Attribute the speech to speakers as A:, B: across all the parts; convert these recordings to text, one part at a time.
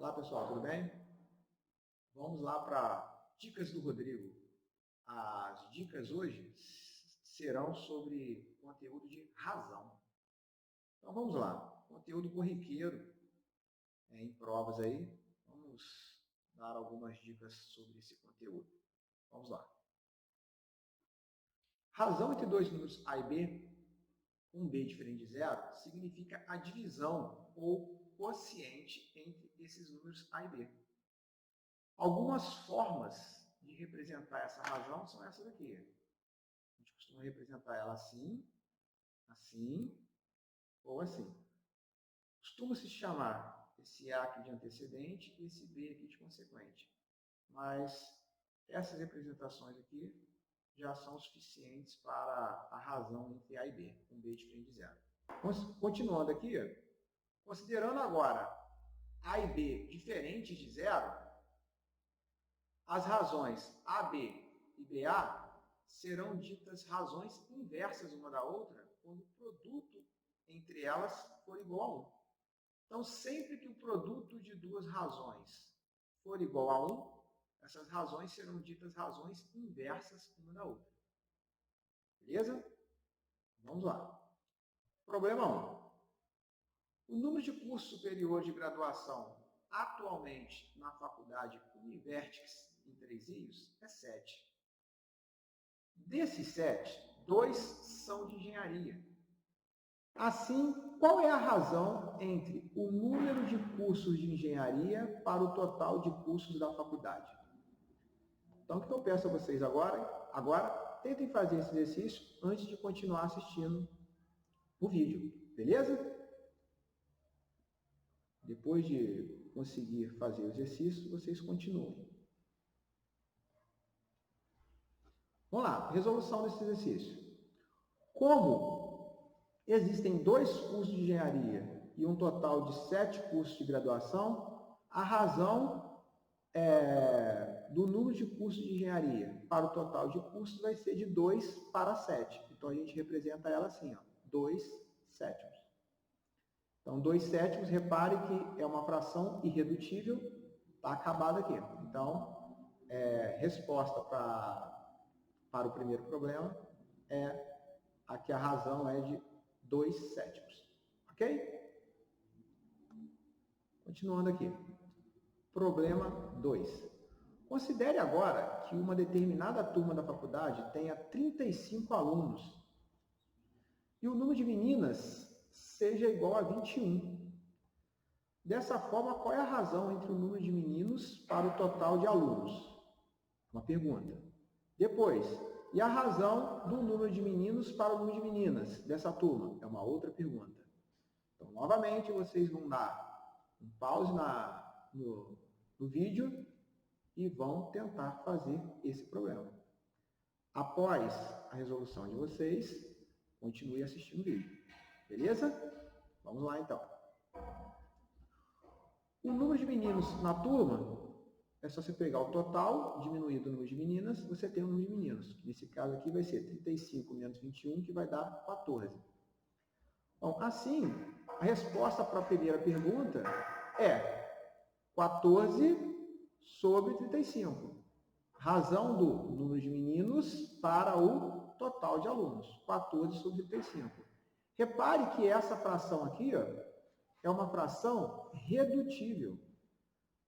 A: Olá pessoal, tudo bem? Vamos lá para dicas do Rodrigo. As dicas hoje serão sobre conteúdo de razão. Então vamos lá, conteúdo corriqueiro em provas aí. Vamos dar algumas dicas sobre esse conteúdo. Vamos lá. Razão entre dois números A e B, com B diferente de zero, significa a divisão ou quociente entre esses números A e B. Algumas formas de representar essa razão são essas aqui. A gente costuma representar ela assim, assim ou assim. Costuma se chamar esse A aqui de antecedente e esse B aqui de consequente. Mas essas representações aqui já são suficientes para a razão entre A e B, com B diferente de zero. Continuando aqui, considerando agora A e B diferentes de zero, as razões AB e BA serão ditas razões inversas uma da outra quando o produto entre elas for igual a 1. Então, sempre que o produto de duas razões for igual a 1, essas razões serão ditas razões inversas uma da outra. Beleza? Vamos lá. Problema 1. O número de cursos superiores de graduação atualmente na faculdade Univertix em Três Rios é 7. Desses 7, 2 são de engenharia. Assim, qual é a razão entre o número de cursos de engenharia para o total de cursos da faculdade? Então, o que eu peço a vocês agora, tentem fazer esse exercício antes de continuar assistindo o vídeo, beleza? Depois de conseguir fazer o exercício, vocês continuem. Vamos lá, resolução desse exercício. Como existem 2 cursos de engenharia e um total de 7 cursos de graduação, a razão do número de cursos de engenharia para o total de cursos vai ser de 2 para 7. Então, a gente representa ela assim, ó, 2 sétimos. Então, 2 sétimos, repare que é uma fração irredutível, está acabada aqui. Então, resposta para o primeiro problema aqui a razão é de 2 sétimos. Ok? Continuando aqui. Problema 2. Considere agora que uma determinada turma da faculdade tenha 35 alunos e o número de meninas seja igual a 21. Dessa forma, qual é a razão entre o número de meninos para o total de alunos? Uma pergunta. Depois, e a razão do número de meninos para o número de meninas dessa turma? É uma outra pergunta. Então, novamente, vocês vão dar um pause no vídeo e vão tentar fazer esse problema. Após a resolução de vocês, continue assistindo o vídeo. Beleza? Vamos lá, então. O número de meninos na turma, é só você pegar o total, diminuir do número de meninas, você tem o número de meninos. Nesse caso aqui vai ser 35 menos 21, que vai dar 14. Bom, assim, a resposta para a primeira pergunta é 14 sobre 35. Razão do número de meninos para o total de alunos. 14 sobre 35. Repare que essa fração aqui é uma fração redutível.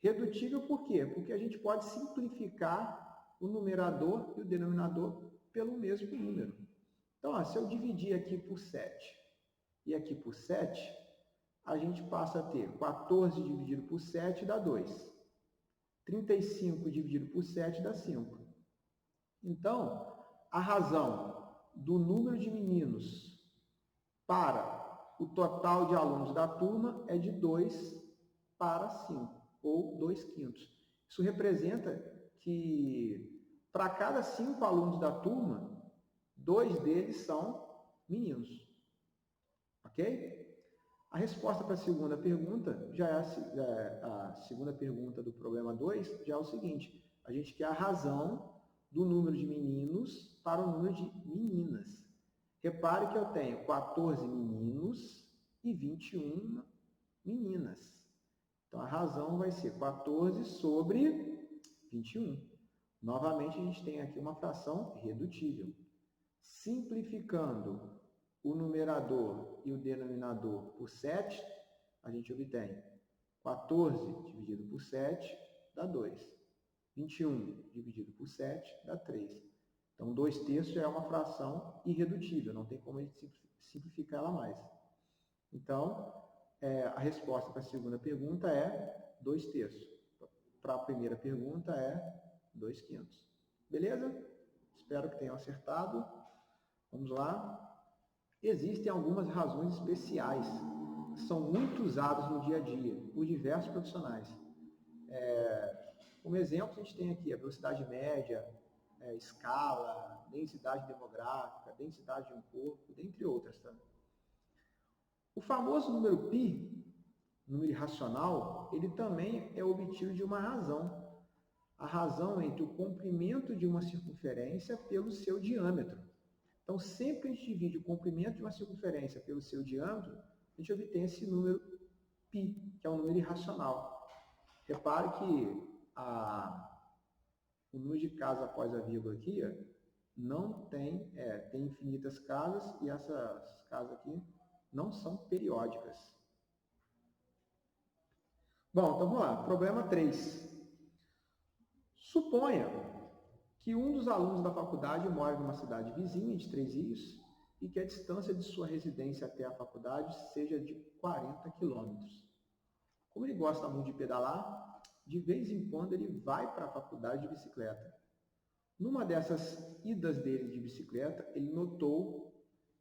A: Redutível por quê? Porque a gente pode simplificar o numerador e o denominador pelo mesmo número. Então, se eu dividir aqui por 7 e aqui por 7, a gente passa a ter 14 dividido por 7 dá 2. 35 dividido por 7 dá 5. Então, a razão do número de meninos para o total de alunos da turma é de 2 para 5, ou 2/5. Isso representa que, para cada 5 alunos da turma, 2 deles são meninos. Ok? A resposta para a segunda pergunta, a segunda pergunta do problema 2, já é o seguinte: a gente quer a razão do número de meninos para o número de meninas. Repare que eu tenho 14 meninos e 21 meninas. Então, a razão vai ser 14 sobre 21. Novamente, a gente tem aqui uma fração redutível. Simplificando o numerador e o denominador por 7, a gente obtém 14 dividido por 7 dá 2. 21 dividido por 7 dá 3. Então, 2/3 é uma fração irredutível, não tem como a gente simplificar ela mais. Então, a resposta para a segunda pergunta é 2/3. Para a primeira pergunta é 2/5. Beleza? Espero que tenham acertado. Vamos lá. Existem algumas razões especiais que são muito usadas no dia a dia por diversos profissionais. Como exemplo, a gente tem aqui a velocidade média, escala, densidade demográfica, densidade de um corpo, dentre outras. Tá? O famoso número π, número irracional, ele também é obtido de uma razão. A razão entre o comprimento de uma circunferência pelo seu diâmetro. Então, sempre que a gente divide o comprimento de uma circunferência pelo seu diâmetro, a gente obtém esse número π, que é um número irracional. Repare que o número de casas após a vírgula aqui não tem, tem infinitas casas e essas casas aqui não são periódicas. Bom, então vamos lá. Problema 3. Suponha que um dos alunos da faculdade mora numa cidade vizinha de 3 rios e que a distância de sua residência até a faculdade seja de 40 quilômetros. Como ele gosta muito de pedalar, de vez em quando ele vai para a faculdade de bicicleta. Numa dessas idas dele de bicicleta, ele notou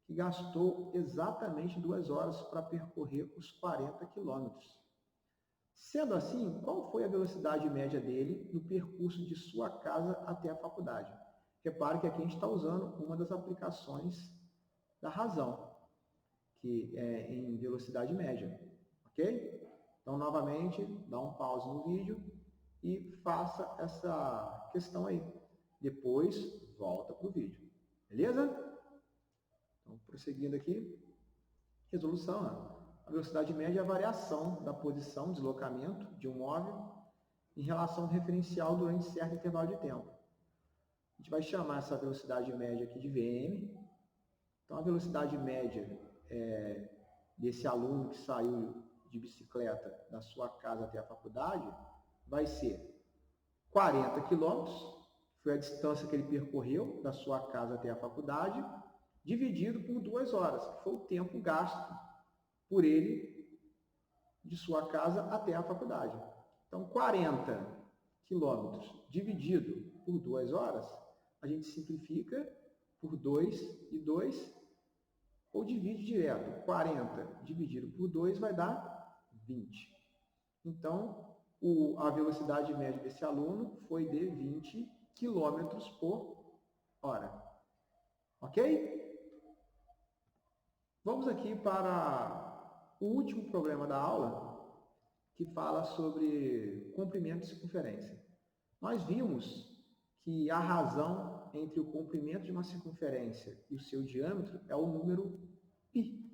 A: que gastou exatamente 2 horas para percorrer os 40 quilômetros. Sendo assim, qual foi a velocidade média dele no percurso de sua casa até a faculdade? Repare que aqui a gente está usando uma das aplicações da razão, que é em velocidade média, ok? Então, novamente, dá um pause no vídeo e faça essa questão aí. Depois, volta para o vídeo. Beleza? Então, prosseguindo aqui. Resolução. A velocidade média é a variação da posição, deslocamento de um móvel em relação ao referencial durante certo intervalo de tempo. A gente vai chamar essa velocidade média aqui de Vm. Então, a velocidade média desse aluno que saiu de bicicleta da sua casa até a faculdade vai ser 40 quilômetros, foi a distância que ele percorreu da sua casa até a faculdade, dividido por 2 horas, que foi o tempo gasto por ele de sua casa até a faculdade. Então, 40 quilômetros dividido por 2 horas, a gente simplifica por 2 e 2, ou divide direto. 40 dividido por 2 vai dar 20. Então, a velocidade média desse aluno foi de 20 km por hora. Ok? Vamos aqui para o último problema da aula, que fala sobre comprimento e circunferência. Nós vimos que a razão entre o comprimento de uma circunferência e o seu diâmetro é o número π.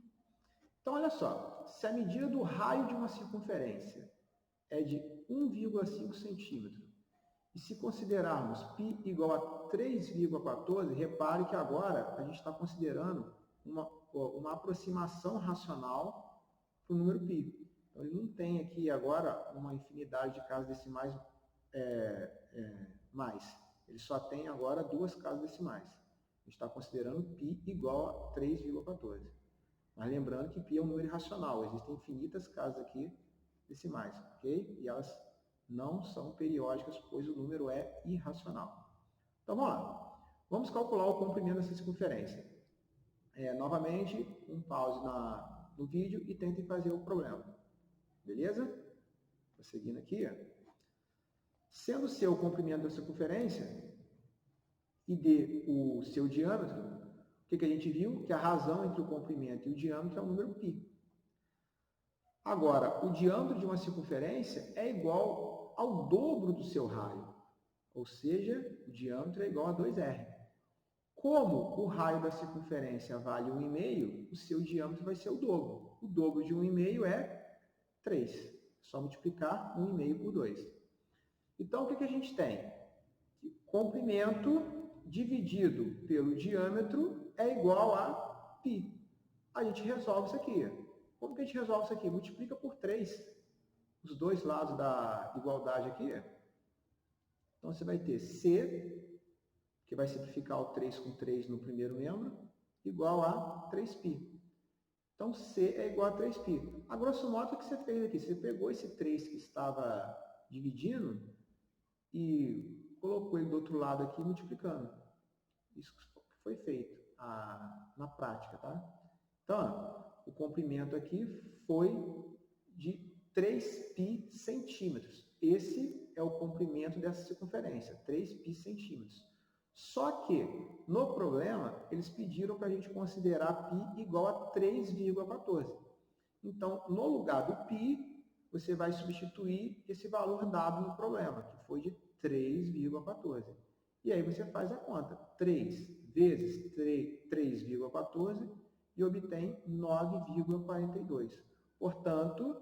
A: Então, olha só, se a medida do raio de uma circunferência é de 1,5 centímetro, e se considerarmos π igual a 3,14, repare que agora a gente está considerando uma aproximação racional para o número π. Então, ele não tem aqui agora uma infinidade de casas decimais mais. Ele só tem agora 2 casas decimais. A gente está considerando π igual a 3,14. Mas lembrando que π é um número irracional. Existem infinitas casas aqui decimais, ok? E elas não são periódicas, pois o número é irracional. Então, vamos lá. Vamos calcular o comprimento dessa circunferência. Novamente, um pause no vídeo e tentem fazer o problema. Beleza? Prosseguindo aqui. Sendo o seu comprimento da circunferência e o seu diâmetro, o que a gente viu? Que a razão entre o comprimento e o diâmetro é o número π. Agora, o diâmetro de uma circunferência é igual ao dobro do seu raio, ou seja, o diâmetro é igual a 2r. Como o raio da circunferência vale 1,5, o seu diâmetro vai ser o dobro. O dobro de 1,5 é 3. Só multiplicar 1,5 por 2. Então, o que a gente tem? Comprimento dividido pelo diâmetro é igual a π. A gente resolve isso aqui. Como que a gente resolve isso aqui? Multiplica por 3 os dois lados da igualdade aqui. Então, você vai ter C, que vai simplificar o 3 com 3 no primeiro membro, igual a 3π. Então, C é igual a 3π. A grosso modo, o que você fez aqui? Você pegou esse 3 que estava dividindo e colocou ele do outro lado aqui, multiplicando. Isso foi feito na prática, tá? Então, o comprimento aqui foi de 3π centímetros. Esse é o comprimento dessa circunferência, 3π centímetros. Só que, no problema, eles pediram para a gente considerar π igual a 3,14. Então, no lugar do π, você vai substituir esse valor dado no problema, que foi de 3,14. E aí você faz a conta. 3 vezes 3,14 e obtém 9,42. Portanto,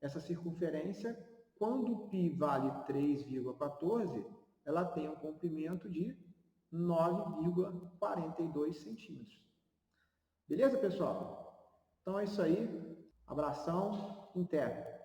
A: essa circunferência, quando π vale 3,14, ela tem um comprimento de 9,42 centímetros. Beleza, pessoal? Então é isso aí. Abração, Inter.